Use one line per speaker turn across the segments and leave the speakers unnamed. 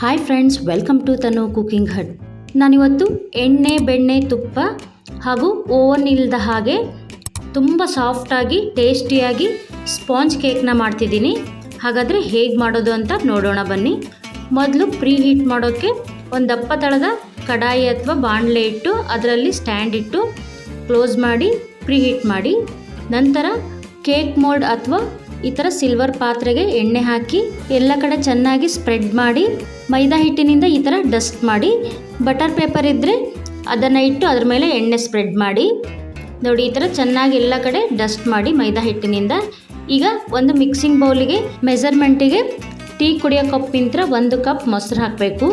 Hi friends, welcome to Tanu cooking hut. ನಾನಿವತ್ತು ಎಣ್ಣೆ ಬೆಣ್ಣೆ ತುಪ್ಪ ಹಾಗೂ ಓವನ್ ಇಲ್ಲದ ಹಾಗೆ ತುಂಬ ಸಾಫ್ಟಾಗಿ ಟೇಸ್ಟಿಯಾಗಿ ಸ್ಪಾಂಜ್ ಕೇಕ್ನ ಮಾಡ್ತಿದ್ದೀನಿ. ಹಾಗಾದರೆ ಹೇಗೆ ಮಾಡೋದು ಅಂತ ನೋಡೋಣ ಬನ್ನಿ. ಮೊದಲು ಪ್ರೀ ಹೀಟ್ ಮಾಡೋಕ್ಕೆ ಒಂದು ದಪ್ಪ ತಳದ ಕಡಾಯಿ ಅಥವಾ ಬಾಣಲೆ ಇಟ್ಟು ಅದರಲ್ಲಿ ಸ್ಟ್ಯಾಂಡ್ ಇಟ್ಟು ಕ್ಲೋಸ್ ಮಾಡಿ ಪ್ರೀ ಹೀಟ್ ಮಾಡಿ, ನಂತರ ಕೇಕ್ ಮೋಲ್ಡ್ ಅಥವಾ ಈ ಥರ ಸಿಲ್ವರ್ ಪಾತ್ರೆಗೆ ಎಣ್ಣೆ ಹಾಕಿ ಎಲ್ಲ ಕಡೆ ಚೆನ್ನಾಗಿ ಸ್ಪ್ರೆಡ್ ಮಾಡಿ ಮೈದಾ ಹಿಟ್ಟಿನಿಂದ ಈ ಥರ ಡಸ್ಟ್ ಮಾಡಿ, ಬಟರ್ ಪೇಪರ್ ಇದ್ದರೆ ಅದನ್ನು ಇಟ್ಟು ಅದ್ರ ಮೇಲೆ ಎಣ್ಣೆ ಸ್ಪ್ರೆಡ್ ಮಾಡಿ ನೋಡಿ. ಈ ಥರ ಚೆನ್ನಾಗಿ ಎಲ್ಲ ಕಡೆ ಡಸ್ಟ್ ಮಾಡಿ ಮೈದಾ ಹಿಟ್ಟಿನಿಂದ. ಈಗ ಒಂದು ಮಿಕ್ಸಿಂಗ್ ಬೌಲಿಗೆ ಮೆಜರ್ಮೆಂಟಿಗೆ ಟೀ ಕುಡಿಯೋ ಕಪ್ಪಿಂದ 1 ಕಪ್ ಮೊಸರು ಹಾಕಬೇಕು.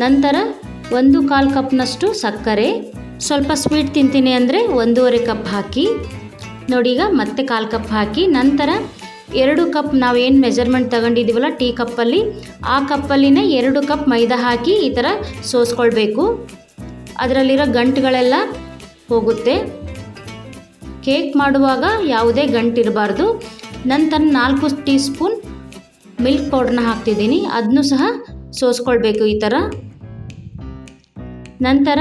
ನಂತರ 1/4 ಕಪ್ನಷ್ಟು ಸಕ್ಕರೆ, ಸ್ವಲ್ಪ ಸ್ವೀಟ್ ತಿಂತೀನಿ ಅಂದರೆ 1.5 ಕಪ್ ಹಾಕಿ ನೋಡಿ. ಈಗ ಮತ್ತೆ 1/4 ಕಪ್ ಹಾಕಿ, ನಂತರ 2 ಕಪ್ ನಾವೇನು ಮೆಜರ್ಮೆಂಟ್ ತಗೊಂಡಿದ್ದೀವಲ್ಲ ಟೀ ಕಪ್ಪಲ್ಲಿ, ಆ ಕಪ್ಪಲ್ಲಿನೇ 2 ಕಪ್ ಮೈದಾ ಹಾಕಿ ಈ ಥರ ಸೋಸ್ಕೊಳ್ಬೇಕು. ಅದರಲ್ಲಿರೋ ಗಂಟುಗಳೆಲ್ಲ ಹೋಗುತ್ತೆ. ಕೇಕ್ ಮಾಡುವಾಗ ಯಾವುದೇ ಗಂಟಿರಬಾರ್ದು. ನಂತರ 4 ಟೀ ಸ್ಪೂನ್ ಮಿಲ್ಕ್ ಪೌಡ್ರನ್ನ ಹಾಕ್ತಿದ್ದೀನಿ, ಅದನ್ನು ಸಹ ಸೋಸ್ಕೊಳ್ಬೇಕು ಈ ಥರ. ನಂತರ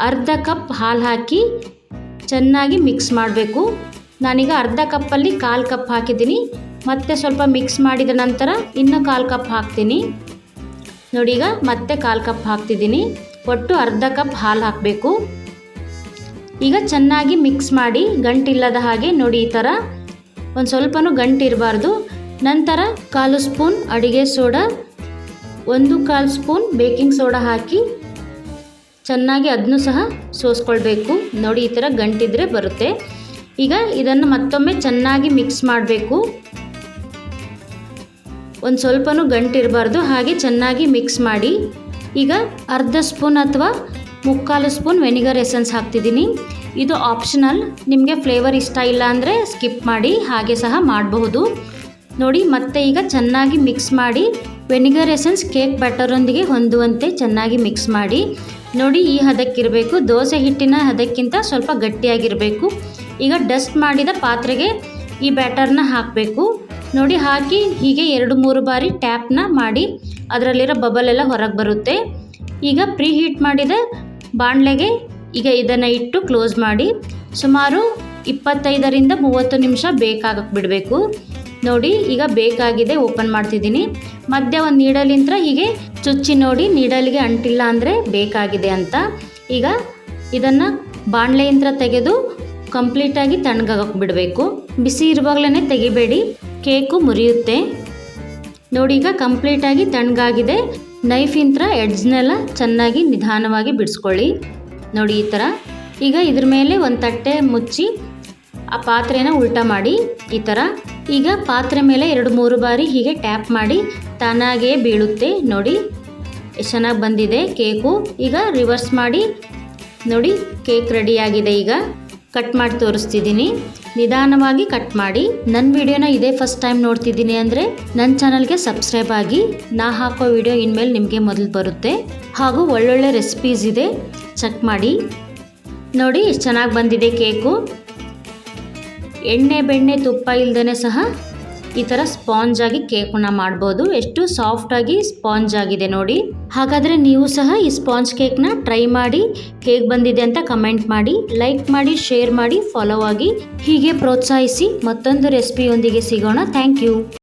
ಅರ್ಧ ಕಪ್ ಹಾಲು ಹಾಕಿ ಚೆನ್ನಾಗಿ ಮಿಕ್ಸ್ ಮಾಡಬೇಕು. ನಾನೀಗ ಅರ್ಧ ಕಪ್ಪಲ್ಲಿ 1/4 ಕಪ್ ಹಾಕಿದ್ದೀನಿ, ಮತ್ತೆ ಸ್ವಲ್ಪ ಮಿಕ್ಸ್ ಮಾಡಿದ ನಂತರ ಇನ್ನೂ 1/4 ಕಪ್ ಹಾಕ್ತೀನಿ ನೋಡಿ. ಈಗ ಮತ್ತೆ 1/4 ಕಪ್ ಹಾಕ್ತಿದ್ದೀನಿ. ಒಟ್ಟು ಅರ್ಧ ಕಪ್ ಹಾಲು ಹಾಕಬೇಕು. ಈಗ ಚೆನ್ನಾಗಿ ಮಿಕ್ಸ್ ಮಾಡಿ ಗಂಟಿಲ್ಲದ ಹಾಗೆ ನೋಡಿ. ಈ ಥರ ಒಂದು ಸ್ವಲ್ಪನೂ ಗಂಟಿರಬಾರ್ದು. ನಂತರ 1/4 ಸ್ಪೂನ್ ಅಡಿಗೆ ಸೋಡಾ, 1/4 ಸ್ಪೂನ್ ಬೇಕಿಂಗ್ ಸೋಡಾ ಹಾಕಿ ಚೆನ್ನಾಗಿ ಅದನ್ನು ಸಹ ಸೋಸ್ಕೊಳ್ಬೇಕು ನೋಡಿ. ಈ ಥರ ಗಂಟಿದ್ರೆ ಬರುತ್ತೆ. ಈಗ ಇದನ್ನು ಮತ್ತೊಮ್ಮೆ ಚೆನ್ನಾಗಿ ಮಿಕ್ಸ್ ಮಾಡಬೇಕು. ಒಂದು ಸ್ವಲ್ಪನೂ ಗಂಟಿರಬಾರ್ದು, ಹಾಗೆ ಚೆನ್ನಾಗಿ ಮಿಕ್ಸ್ ಮಾಡಿ. ಈಗ ಅರ್ಧ ಸ್ಪೂನ್ ಅಥವಾ 3/4 ಸ್ಪೂನ್ ವೆನಿಗರ್ ಎಸೆನ್ಸ್ ಹಾಕ್ತಿದ್ದೀನಿ. ಇದು ಆಪ್ಷನಲ್, ನಿಮಗೆ ಫ್ಲೇವರ್ ಇಷ್ಟ ಇಲ್ಲ ಅಂದರೆ ಸ್ಕಿಪ್ ಮಾಡಿ, ಹಾಗೆ ಸಹ ಮಾಡಬಹುದು ನೋಡಿ. ಮತ್ತೆ ಈಗ ಚೆನ್ನಾಗಿ ಮಿಕ್ಸ್ ಮಾಡಿ ವೆನಿಗರ್ ಎಸೆನ್ಸ್ ಕೇಕ್ ಬ್ಯಾಟರೊಂದಿಗೆ ಹೊಂದುವಂತೆ ಚೆನ್ನಾಗಿ ಮಿಕ್ಸ್ ಮಾಡಿ ನೋಡಿ. ಈ ಹದಕ್ಕಿರಬೇಕು. ದೋಸೆ ಹಿಟ್ಟಿನ ಹದಕ್ಕಿಂತ ಸ್ವಲ್ಪ ಗಟ್ಟಿಯಾಗಿರಬೇಕು. ಈಗ ಡಸ್ಟ್ ಮಾಡಿದ ಪಾತ್ರೆಗೆ ಈ ಬ್ಯಾಟರ್ನ ಹಾಕಬೇಕು ನೋಡಿ. ಹಾಕಿ ಹೀಗೆ 2-3 ಬಾರಿ ಟ್ಯಾಪ್ನ ಮಾಡಿ ಅದರಲ್ಲಿರೋ ಬಬಲ್ ಎಲ್ಲ ಹೊರಗೆ ಬರುತ್ತೆ. ಈಗ ಪ್ರೀ ಹೀಟ್ ಮಾಡಿದ ಬಾಣಲೆಗೆ ಈಗ ಇದನ್ನು ಇಟ್ಟು ಕ್ಲೋಸ್ ಮಾಡಿ ಸುಮಾರು 25ರಿಂದ 30 ನಿಮಿಷ ಬೇಕಾಗಕ್ಕೆ ಬಿಡಬೇಕು ನೋಡಿ. ಈಗ ಬೇಕಾಗಿದೆ, ಓಪನ್ ಮಾಡ್ತಿದ್ದೀನಿ. ಮಧ್ಯ ಒಂದು ನೀಡಲಿಂದ ಹೀಗೆ ಚುಚ್ಚಿ ನೋಡಿ, ನೀಡಲಿಗೆ ಅಂಟಿಲ್ಲ ಅಂದರೆ ಬೇಕಾಗಿದೆ ಅಂತ. ಈಗ ಇದನ್ನು ಬಾಣಲೆಯಿಂದ ತೆಗೆದು ಕಂಪ್ಲೀಟಾಗಿ ತಣ್ಣಗಾಗಕ್ಕೆ ಬಿಡಬೇಕು. ಬಿಸಿ ಇರುವಾಗಲೇ ತೆಗಿಬೇಡಿ, ಕೇಕು ಮುರಿಯುತ್ತೆ ನೋಡಿ. ಈಗ ಕಂಪ್ಲೀಟಾಗಿ ತಣ್ಣಗಾಗಿದೆ. ನೈಫಿಂದ ಎಡ್ಜ್ನೆಲ್ಲ ಚೆನ್ನಾಗಿ ನಿಧಾನವಾಗಿ ಬಿಡಿಸ್ಕೊಳ್ಳಿ ನೋಡಿ ಈ ಥರ. ಈಗ ಇದ್ರ ಮೇಲೆ ಒಂದು ತಟ್ಟೆ ಮುಚ್ಚಿ ಆ ಪಾತ್ರೆನ ಉಲ್ಟಾ ಮಾಡಿ ಈ ಥರ. ಈಗ ಪಾತ್ರೆ ಮೇಲೆ 2-3 ಬಾರಿ ಹೀಗೆ ಟ್ಯಾಪ್ ಮಾಡಿ ತಾನಾಗೇ ಬೀಳುತ್ತೆ ನೋಡಿ. ಎಷ್ಟು ಚೆನ್ನಾಗಿ ಬಂದಿದೆ ಕೇಕು. ಈಗ ರಿವರ್ಸ್ ಮಾಡಿ ನೋಡಿ, ಕೇಕ್ ರೆಡಿಯಾಗಿದೆ. ಈಗ ಕಟ್ ಮಾಡಿ ತೋರಿಸ್ತಿದ್ದೀನಿ. ನಿಧಾನವಾಗಿ ಕಟ್ ಮಾಡಿ. ನನ್ನ ವಿಡಿಯೋನ ಇದೇ ಫಸ್ಟ್ ಟೈಮ್ ನೋಡ್ತಿದ್ದೀನಿ ಅಂದರೆ ನನ್ನ ಚಾನಲ್ಗೆ ಸಬ್ಸ್ಕ್ರೈಬ್ ಆಗಿ. ನಾ ಹಾಕೋ ವಿಡಿಯೋ ಇನ್ಮೇಲೆ ನಿಮಗೆ ಮೊದಲು ಬರುತ್ತೆ. ಹಾಗೂ ಒಳ್ಳೊಳ್ಳೆ ರೆಸಿಪೀಸ್ ಇದೆ, ಚೆಕ್ ಮಾಡಿ ನೋಡಿ. ಎಷ್ಟು ಚೆನ್ನಾಗಿ ಬಂದಿದೆ ಕೇಕು. ಎಣ್ಣೆ ಬೆಣ್ಣೆ ತುಪ್ಪ ಇಲ್ಲದೇ ಸಹ ಈ ಥರ ಸ್ಪಾಂಜ್ ಆಗಿ ಕೇಕನ್ನು ಮಾಡ್ಬೋದು. ಎಷ್ಟು ಸಾಫ್ಟಾಗಿ ಸ್ಪಾಂಜ್ ಆಗಿದೆ ನೋಡಿ. ಹಾಗಾದರೆ ನೀವು ಸಹ ಈ ಸ್ಪಾಂಜ್ ಕೇಕ್ನ ಟ್ರೈ ಮಾಡಿ ಹೇಗೆ ಬಂದಿದೆ ಅಂತ ಕಮೆಂಟ್ ಮಾಡಿ, ಲೈಕ್ ಮಾಡಿ, ಶೇರ್ ಮಾಡಿ, ಫಾಲೋ ಆಗಿ. ಹೀಗೆ ಪ್ರೋತ್ಸಾಹಿಸಿ. ಮತ್ತೊಂದು ರೆಸಿಪಿಯೊಂದಿಗೆ ಸಿಗೋಣ. Thank you.